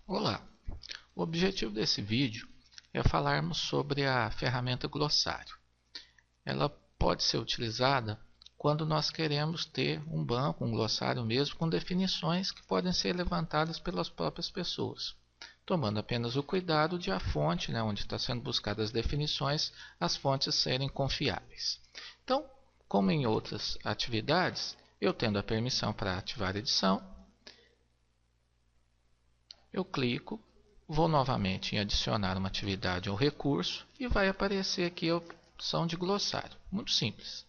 Olá! O objetivo desse vídeo é falarmos sobre a ferramenta glossário. Ela pode ser utilizada quando nós queremos ter um banco, um glossário mesmo, com definições que podem ser levantadas pelas próprias pessoas, tomando apenas o cuidado de a fonte, onde está sendo buscadas as definições, as fontes serem confiáveis. Então, como em outras atividades, eu tendo a permissão para ativar a edição, eu clico, vou novamente em adicionar uma atividade ou recurso e vai aparecer aqui a opção de glossário. Muito simples.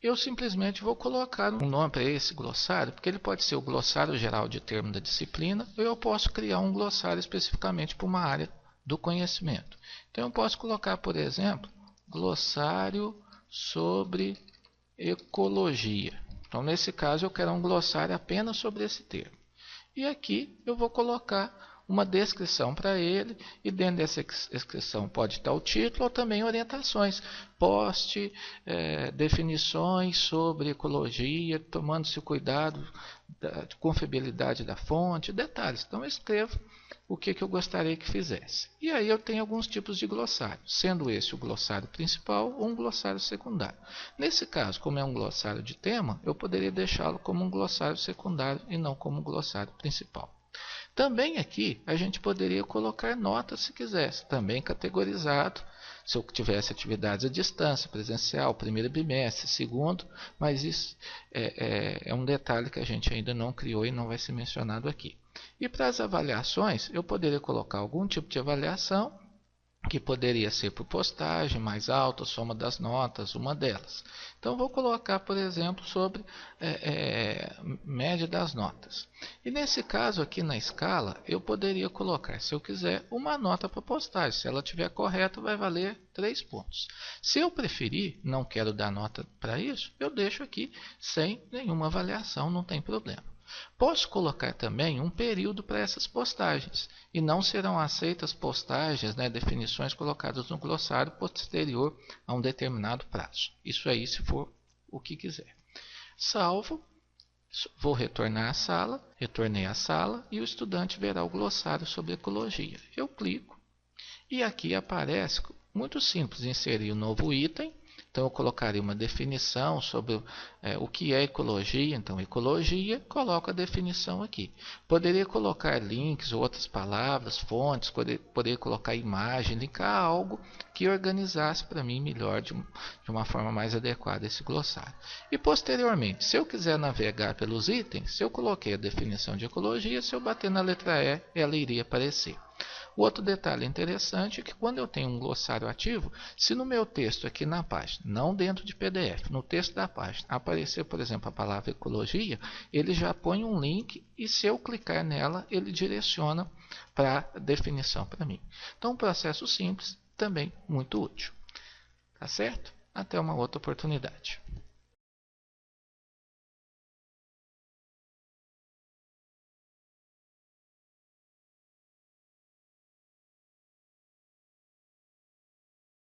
Eu simplesmente vou colocar um nome para esse glossário, porque ele pode ser o glossário geral de termo da disciplina, ou eu posso criar um glossário especificamente para uma área do conhecimento. Então eu posso colocar, por exemplo, glossário sobre ecologia. Então nesse caso eu quero um glossário apenas sobre esse termo. E aqui eu vou colocar uma descrição para ele, e dentro dessa descrição pode estar o título ou também orientações. Poste definições sobre ecologia, tomando-se o cuidado da confiabilidade da fonte, detalhes. Então eu escrevo o que eu gostaria que fizesse. E aí eu tenho alguns tipos de glossário, sendo esse o glossário principal ou um glossário secundário. Nesse caso, como é um glossário de tema, eu poderia deixá-lo como um glossário secundário e não como um glossário principal. Também aqui a gente poderia colocar notas se quisesse, também categorizado, se eu tivesse atividades à distância, presencial, primeiro bimestre, segundo, mas isso é um detalhe que a gente ainda não criou e não vai ser mencionado aqui. E para as avaliações, eu poderia colocar algum tipo de avaliação, que poderia ser por postagem, mais alta, soma das notas, uma delas. Então vou colocar, por exemplo, sobre média das notas. E nesse caso aqui na escala, eu poderia colocar, se eu quiser, uma nota para postagem. Se ela estiver correta, vai valer 3 pontos. Se eu preferir, não quero dar nota para isso, eu deixo aqui sem nenhuma avaliação, não tem problema. Posso colocar também um período para essas postagens, e não serão aceitas postagens, definições colocadas no glossário posterior a um determinado prazo. Isso aí se for o que quiser. Salvo, vou retornar à sala, retornei à sala e o estudante verá o glossário sobre ecologia. Eu clico e aqui aparece, muito simples, inserir um novo item. Então eu colocaria uma definição sobre o que é ecologia. Então ecologia, coloco a definição aqui. Poderia colocar links, outras palavras, fontes, poderia colocar imagem, linkar algo que organizasse para mim melhor, de uma forma mais adequada esse glossário. E posteriormente, se eu quiser navegar pelos itens, se eu coloquei a definição de ecologia, se eu bater na letra E, ela iria aparecer. O outro detalhe interessante é que quando eu tenho um glossário ativo, se no meu texto aqui na página, não dentro de PDF, no texto da página, aparecer, por exemplo, a palavra ecologia, ele já põe um link e se eu clicar nela, ele direciona para a definição para mim. Então, um processo simples, também muito útil. Tá certo? Até uma outra oportunidade.